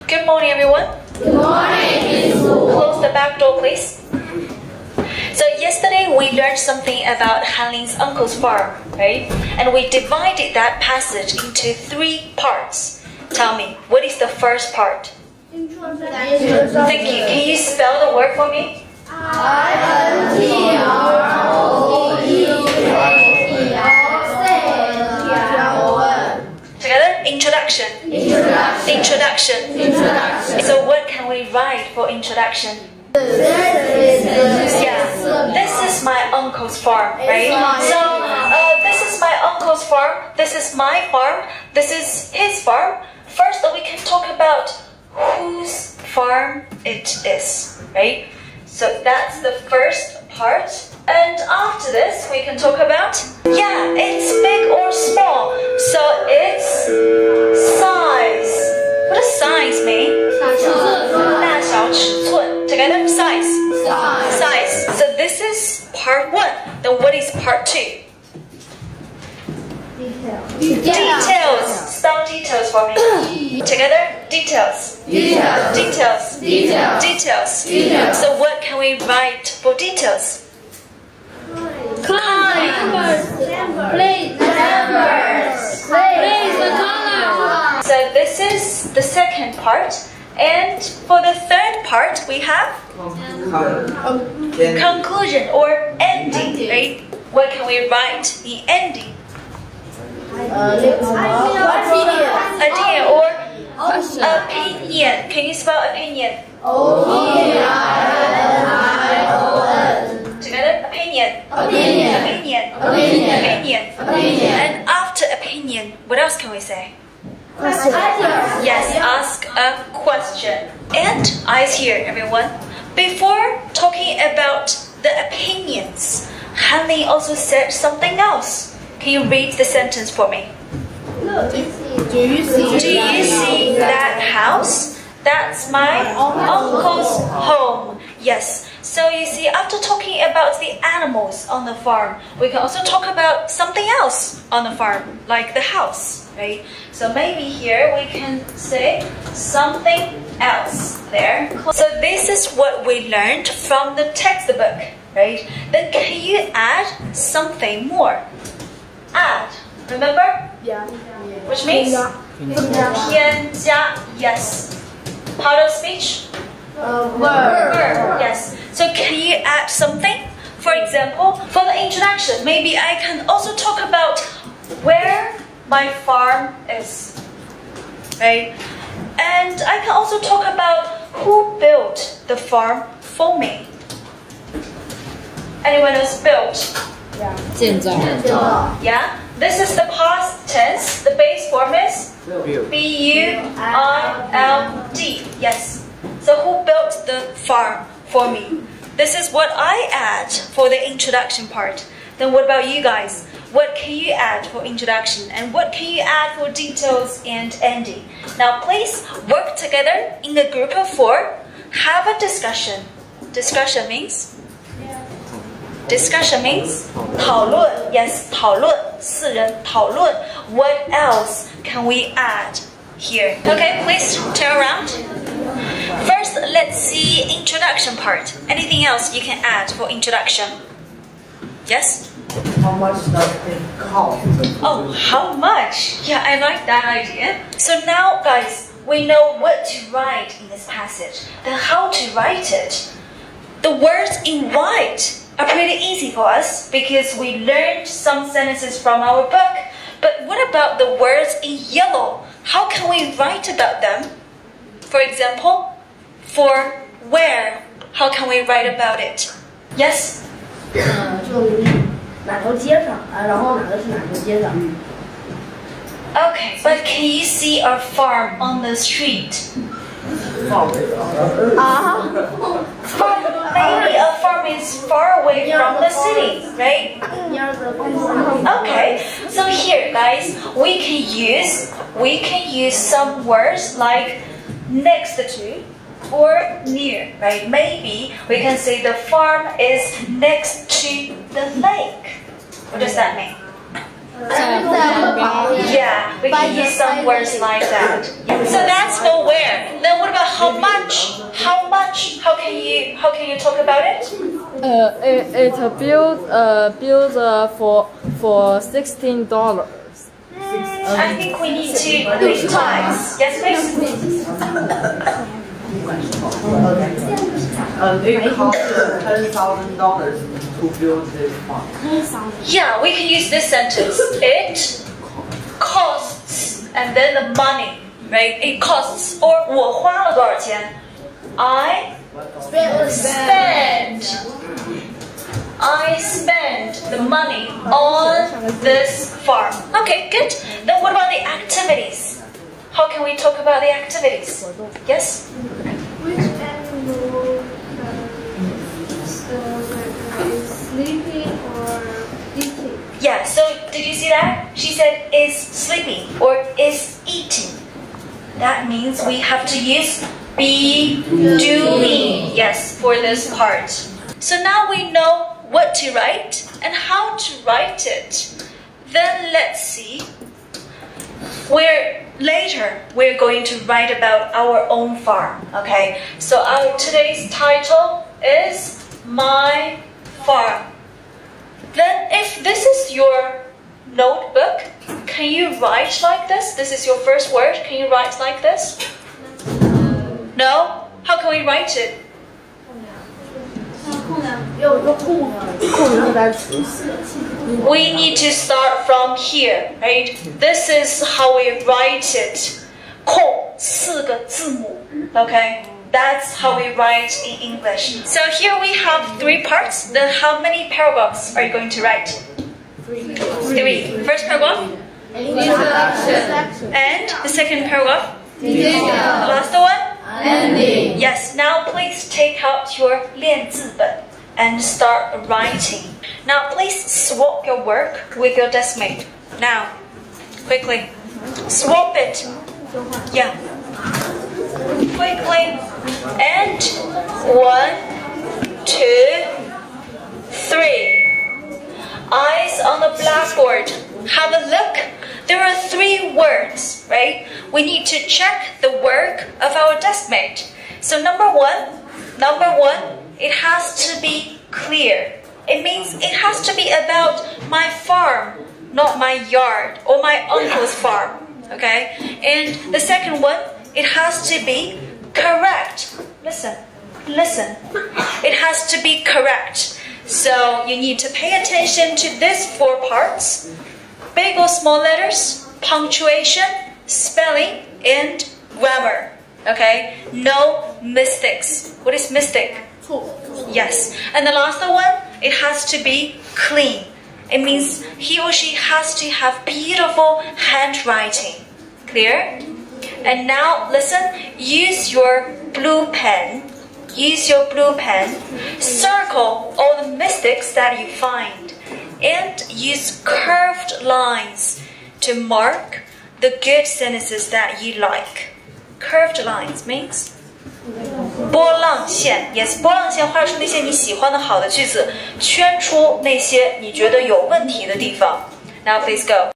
Good morning, everyone. Good morning, Close the back door, please. So yesterday we learned something about Hanlin's uncle's farm, right? And we divided that passage into 3 parts. Tell me, what is the first part? Thank you. Can you spell the word for me? Together? Introduction. So what can we write for introduction? Yeah, this is my uncle's farm, right? So this is my uncle's farm, this is my farm, this is his farm. First we can talk about whose farm it is, right? So that's the first part. And after this we can talk about, yeah, it's big or small. So it's size. What does size mean? 大小尺寸. Together, size. So this is part 1. Then what is part 2? Details. Spell details for me. Together, details. So what can we write for details? So this is the second part. And for the third part, we have conclusion or ending, right? What can we write in ending? Idea or opinion. Can you spell opinion? Together, opinion. And after opinion, what else can we say? Yes, ask a question. And eyes here, everyone. Before talking about the opinions, Hanlin also said something else. Can you read the sentence for me? Do you see that house? That's my uncle's home. Yes. So you see, after talking about the animals on the farm, we can also talk about something else on the farm, like the house, right? So maybe here we can say something else there. So this is what we learned from the textbook, right? Then can you add something more? Add. Remember? Yeah. Which means? 添加. Yes. Part of speech? Verb. Yes. So can you add something? For example, for the introduction, maybe I can also talk about where my farm is, right? And I can also talk about who built the farm for me. Anyone else built? Yeah. This is the past tense. The base form is B-U-I-L-D. Yes. So who built the farm for me? This is what I add for the introduction part. Then what about you guys? What can you add for introduction? And what can you add for details and ending? Now please work together in a group of 4. Have a discussion. Discussion means? Discussion means 讨论. Yes, 讨论. 4人讨论. What else can we add here? Okay, please turn around. First, let's see introduction part. Anything else you can add for introduction? Yes? How much does it cost? Oh, how much? Yeah, I like that idea. So now, guys, we know what to write in this passage. Then how to write it? The words in white are pretty easy for us because we learned some sentences from our book. But what about the words in yellow? How can we write about them? For example, for where, how can we write about it? Yes? 就哪条街上啊，然后哪个是哪条街上。Okay, but can you see our farm on the street? Maybe a farm is far away from the city, right? Okay, so here guys, we can use some words like next to or near, right? Maybe we can say the farm is next to the lake. What does that mean? Yeah, we can use some words like that. So that's for where. Then how much? How much? How can you talk about it? It built for $16. I think we need to do twice. Yes, please. It cost $10,000 to build this farm. Yeah, we can use this sentence. It costs, and then the money, right? It costs, or 我花了多少钱? I spend the money on this farm. Okay, good. Then what about the activities? How can we talk about the activities? Yes? Which animal is sleeping or eating? Yeah, so did you see that? She said is sleeping or is eating. That means we have to use be doing, yes, for this part. So now we know what to write and how to write it. Then let's see. Later we're going to write about our own farm. Okay, so our today's title is My Farm. Then if this is your notebook, can you write like this? This is your first word. Can you write like this? No? How can we write it? 有一个空单词。 We need to start from here, right? This is how we write it. 空4个字母, okay? That's how we write in English. So here we have 3 parts. Then how many paragraphs are you going to write? 3. First paragraph. And the second paragraph. The last one. Ending. Yes, now please take out your 练字本 and start writing. Now please swap your work with your deskmate. Now, quickly. Swap it. Yeah. Quickly. And 1, 2, 3. Eyes on the blackboard. Have a look. There are 3 words, right? We need to check the work of our deskmate. So number one, it has to be clear. It means it has to be about my farm, not my yard or my uncle's farm, okay? And the second one, it has to be correct. Listen. It has to be correct. So you need to pay attention to these 4 parts. Big or small letters, punctuation, spelling, and grammar. Okay? No mistakes. What is mistake? Yes. And the last one, it has to be clean. It means he or she has to have beautiful handwriting. Clear? And now listen, use your blue pen. Circle all the mistakes that you find. And use curved lines to mark the good sentences that you like. Curved lines means 波浪线 Yes, 波浪线画出那些你喜欢的好的句子，圈出那些你觉得有问题的地方。Now please go.